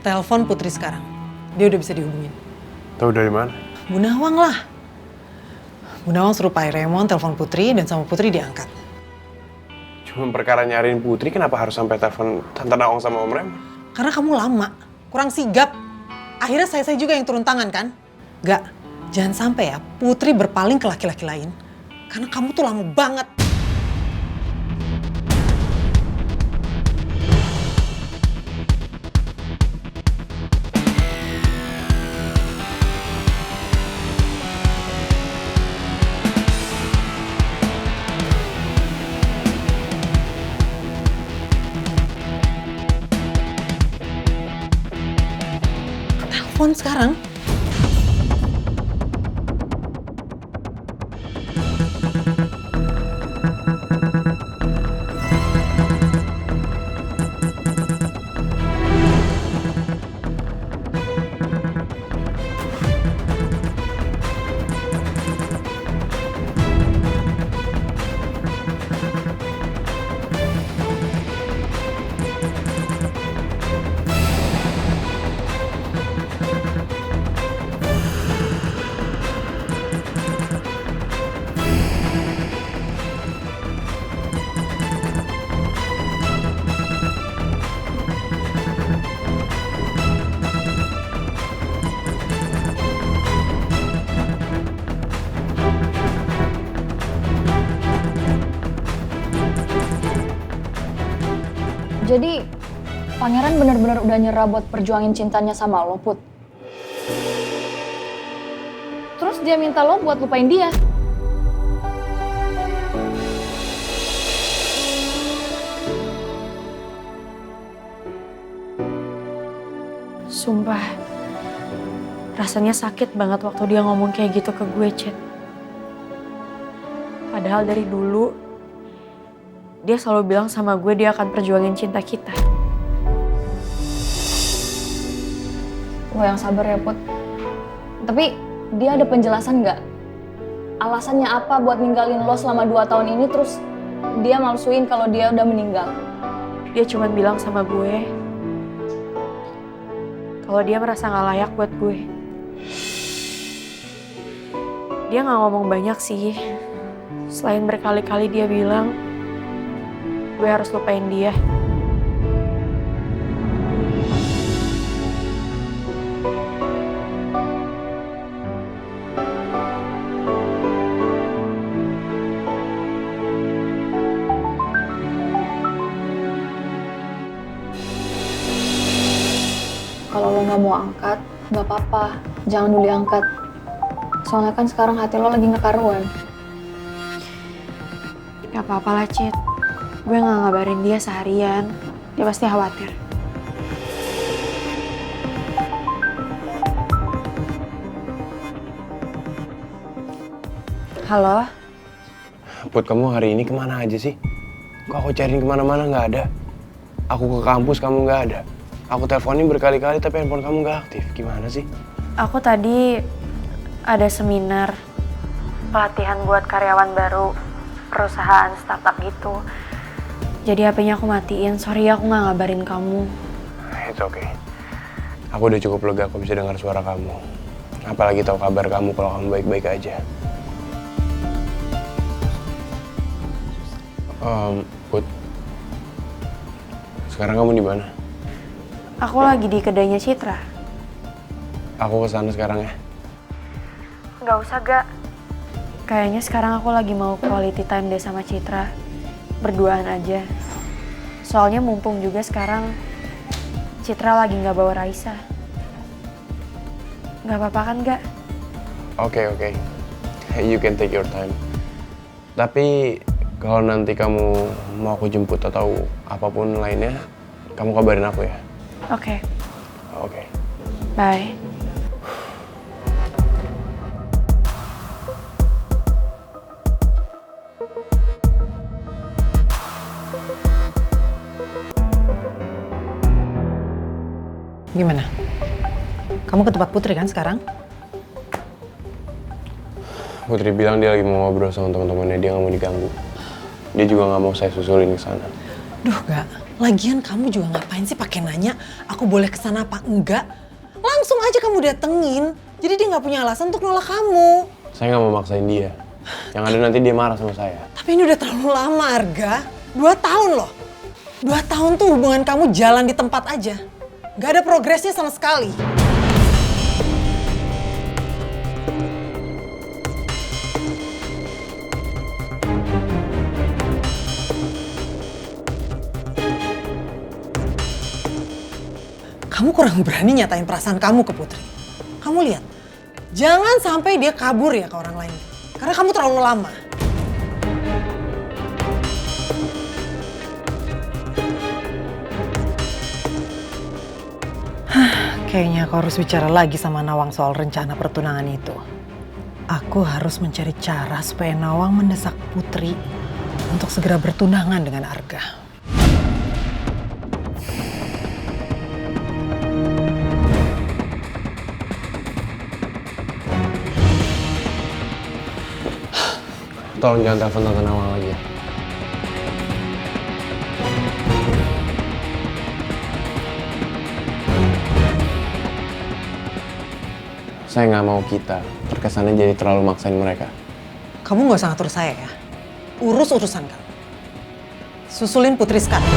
telepon Putri sekarang. Dia udah bisa dihubungin. Tahu dari mana? Bu Nawang lah. Bu Nawang suruh Pak Raymond telepon Putri dan sama Putri diangkat. Cuma perkara nyariin Putri, kenapa harus sampai telepon Tante Nawang sama Om Raymond? Karena kamu lama, kurang sigap. Akhirnya saya juga yang turun tangan kan? Gak, jangan sampai ya Putri berpaling ke laki-laki lain. Karena kamu tuh lama banget. Telepon sekarang. Jadi, Pangeran bener-bener udah nyerah buat perjuangin cintanya sama lo, Put. Terus dia minta lo buat lupain dia. Sumpah, rasanya sakit banget waktu dia ngomong kayak gitu ke gue, Cid. Padahal dari dulu, dia selalu bilang sama gue dia akan perjuangin cinta kita. Lo yang sabar ya, Put. Tapi dia ada penjelasan nggak? Alasannya apa buat ninggalin lo selama 2 tahun ini terus dia malsuin kalau dia udah meninggal? Dia cuma bilang sama gue kalau dia merasa gak layak buat gue. Dia gak ngomong banyak sih. Selain berkali-kali dia bilang gue harus lupain dia. Kalau lo nggak mau angkat, nggak apa-apa. Jangan dulu angkat. Soalnya kan sekarang hati lo lagi nggak karuan. Gak apa-apa lah, Cid. Gue gak ngabarin dia seharian. Dia pasti khawatir. Halo? Put, kamu hari ini kemana aja sih? Kok aku cariin kemana-mana nggak ada? Aku ke kampus, kamu nggak ada. Aku teleponin berkali-kali tapi handphone kamu nggak aktif. Gimana sih? Aku tadi ada seminar pelatihan buat karyawan baru perusahaan startup gitu. Jadi HP-nya aku matiin. Sorry aku nggak ngabarin kamu. It's okay. Aku udah cukup lega aku bisa dengar suara kamu. Apalagi tahu kabar kamu kalau kamu baik-baik aja. Put, sekarang kamu di mana? Aku lagi di kedainya Citra. Aku kesana sekarang ya. Gak usah, Gak. Kayaknya sekarang aku lagi mau quality time deh sama Citra. Berduaan aja. Soalnya mumpung juga sekarang Citra lagi gak bawa Raisa. Gak apa-apa kan, Gak? Oke. You can take your time. Tapi kalau nanti kamu mau aku jemput atau apapun lainnya, kamu kabarin aku ya. Oke. Oke. Bye. Gimana? Kamu ke tempat Putri kan sekarang? Putri bilang dia lagi mau ngobrol sama teman-temannya, dia nggak mau diganggu. Dia juga nggak mau saya susulin ke sana. Duh, Gak. Lagian kamu juga ngapain sih pakai nanya aku boleh kesana apa enggak? Langsung aja kamu datengin. Jadi dia nggak punya alasan untuk nolak kamu. Saya nggak mau maksain dia. Yang ada nanti dia marah sama saya. Tapi ini udah terlalu lama, Arga. 2 tahun loh. 2 tahun tuh hubungan kamu jalan di tempat aja. Gak ada progresnya sama sekali. Kamu kurang berani nyatain perasaan kamu ke Putri. Kamu lihat, jangan sampai dia kabur ya ke orang lain. Karena kamu terlalu lama. Kayaknya aku harus bicara lagi sama Nawang soal rencana pertunangan itu. Aku harus mencari cara supaya Nawang mendesak Putri untuk segera bertunangan dengan Arga. Tolong jangan telepon Tante Nawang lagi ya. Saya nggak mau kita terkesannya jadi terlalu maksain mereka. Kamu nggak usah ngatur saya ya. Urus urusan kamu. Susulin Putri sekarang.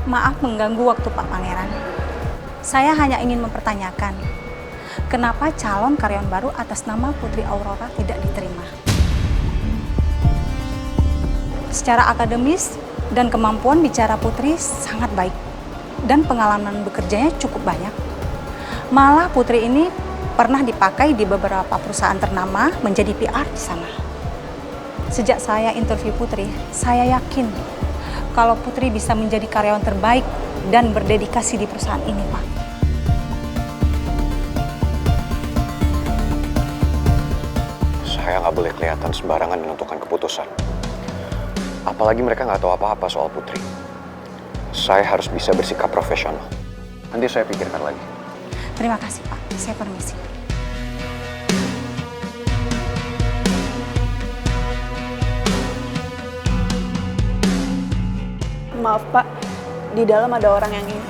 Maaf mengganggu waktu Pak Pangeran. Saya hanya ingin mempertanyakan, kenapa calon karyawan baru atas nama Putri Aurora tidak diterima? Secara akademis dan kemampuan bicara Putri sangat baik, dan pengalaman bekerjanya cukup banyak. Malah Putri ini pernah dipakai di beberapa perusahaan ternama menjadi PR di sana. Sejak saya interview Putri, saya yakin kalau Putri bisa menjadi karyawan terbaik dan berdedikasi di perusahaan ini, Pak. Saya nggak boleh kelihatan sembarangan menentukan keputusan. Apalagi mereka nggak tahu apa-apa soal Putri. Saya harus bisa bersikap profesional. Nanti saya pikirkan lagi. Terima kasih, Pak. Saya permisi. Maaf Pak, di dalam ada orang yang ingin.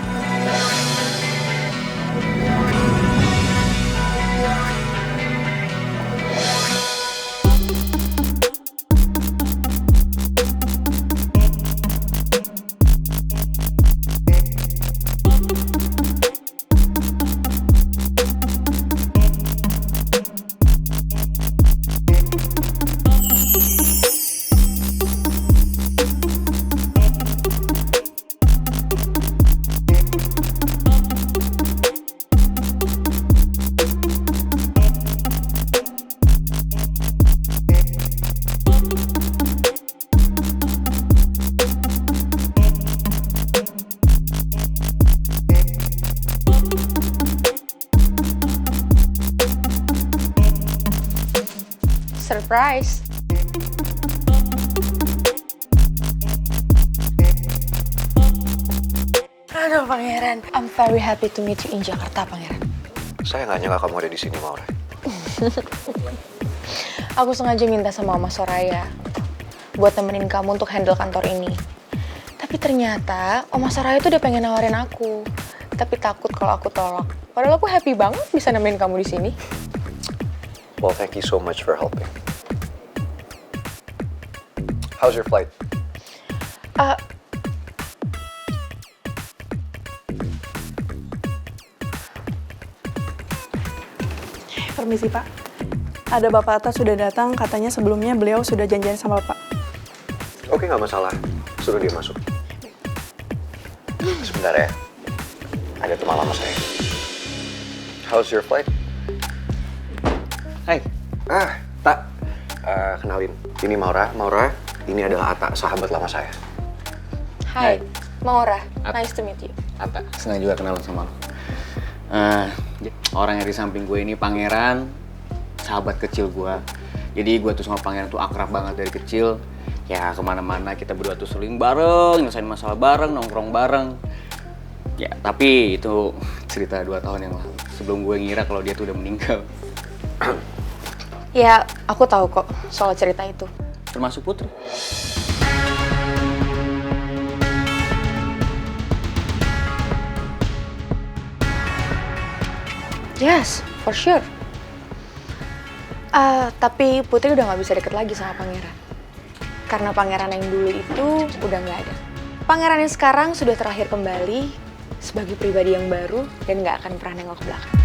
Surprise. Aduh Pangeran, I'm very happy to meet you in Jakarta, Pangeran. Saya nggak nyangka kamu ada di sini, Maura. Aku sengaja minta sama Oma Soraya buat temenin kamu untuk handle kantor ini. Tapi ternyata Oma Soraya tuh udah pengen nawarin aku. Tapi takut kalau aku tolak. Padahal aku happy banget bisa nemenin kamu di sini. Well, thank you so much for helping. How's your flight? Permisi Pak, ada Bapak atas sudah datang, katanya sebelumnya beliau sudah janjian sama Bapak. Oke, nggak masalah. Suruh dia masuk. Sebentar ya. Ada teman lama saya. How's your flight? Hai. Tak. Kenalin. Ini Maura. Maura, ini adalah Atta, sahabat lama saya. Hai, Maura. Nice to meet you. Atta, senang juga kenalan sama lo. Orang yang di samping gue ini Pangeran, sahabat kecil gue. Jadi gue tuh sama pangeran tuh akrab banget dari kecil. Ya kemana-mana kita berdua tuh sering bareng, nyelesain masalah bareng, nongkrong bareng. Ya tapi itu cerita 2 tahun yang lalu. Sebelum gue ngira kalau dia tuh udah meninggal. Ya, aku tahu kok soal cerita itu. Termasuk Putri. Yes, for sure. Tapi Putri udah gak bisa deket lagi sama pangeran. Karena pangeran yang dulu itu udah gak ada. Pangeran yang sekarang sudah terakhir kembali sebagai pribadi yang baru dan gak akan pernah nengok ke belakang.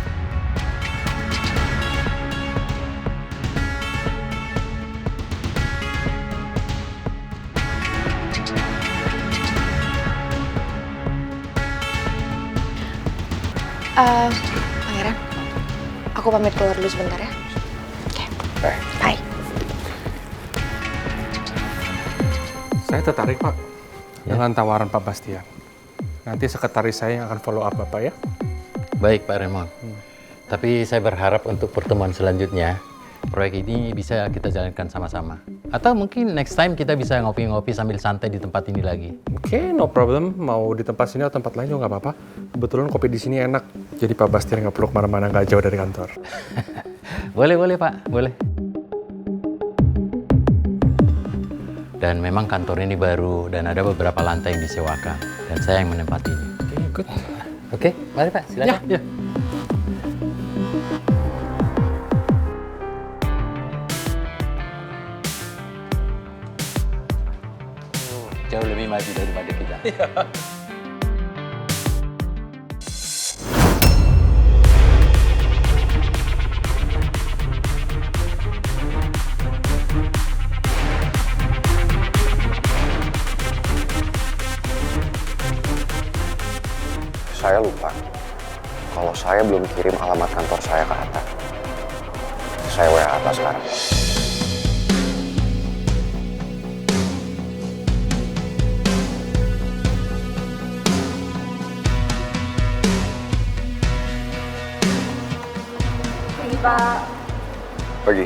Pangeran, aku pamit keluar dulu sebentar ya. Oke, bye. Saya tertarik, Pak, dengan tawaran Pak Bastian. Nanti sekretaris saya yang akan follow up Bapak ya. Baik, Pak Raymond. Tapi saya berharap untuk pertemuan selanjutnya, proyek ini bisa kita jalankan sama-sama. Atau mungkin next time kita bisa ngopi-ngopi sambil santai di tempat ini lagi. Oke, no problem. Mau di tempat sini atau tempat lain juga nggak apa-apa. Kebetulan kopi di sini enak. Jadi Pak Bastian nggak perlu kemana-mana, nggak jauh dari kantor. Boleh, Pak. Boleh. Dan memang kantor ini baru dan ada beberapa lantai yang disewakan. Dan saya yang menempati ini. Oke, good. Oke, mari Pak, silakan. Ya. Jauh lebih maju daripada kita. Saya lupa kalau saya belum kirim alamat kantor saya ke Atta. Saya WA Atta sekarang. Pak. Pergi.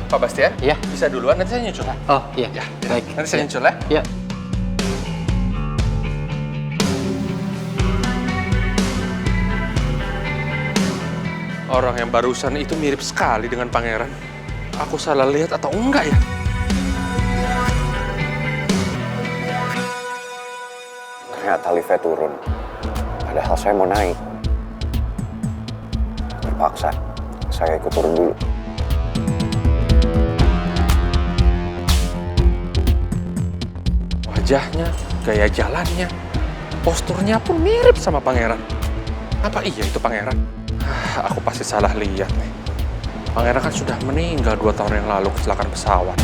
Pak Bastian? Iya. Bisa duluan, nanti saya nyusul. Oh, iya. Baik. Nanti saya nyusul ya. Iya. Orang yang barusan itu mirip sekali dengan pangeran. Aku salah lihat atau enggak ya? Ternyata liftnya turun. Padahal saya mau naik. Terpaksa. Saya ikut turun dulu. Wajahnya, gaya jalannya, posturnya pun mirip sama pangeran. Apa iya itu pangeran? Aku pasti salah lihat nih. Pangeran kan sudah meninggal 2 tahun yang lalu kecelakaan pesawat.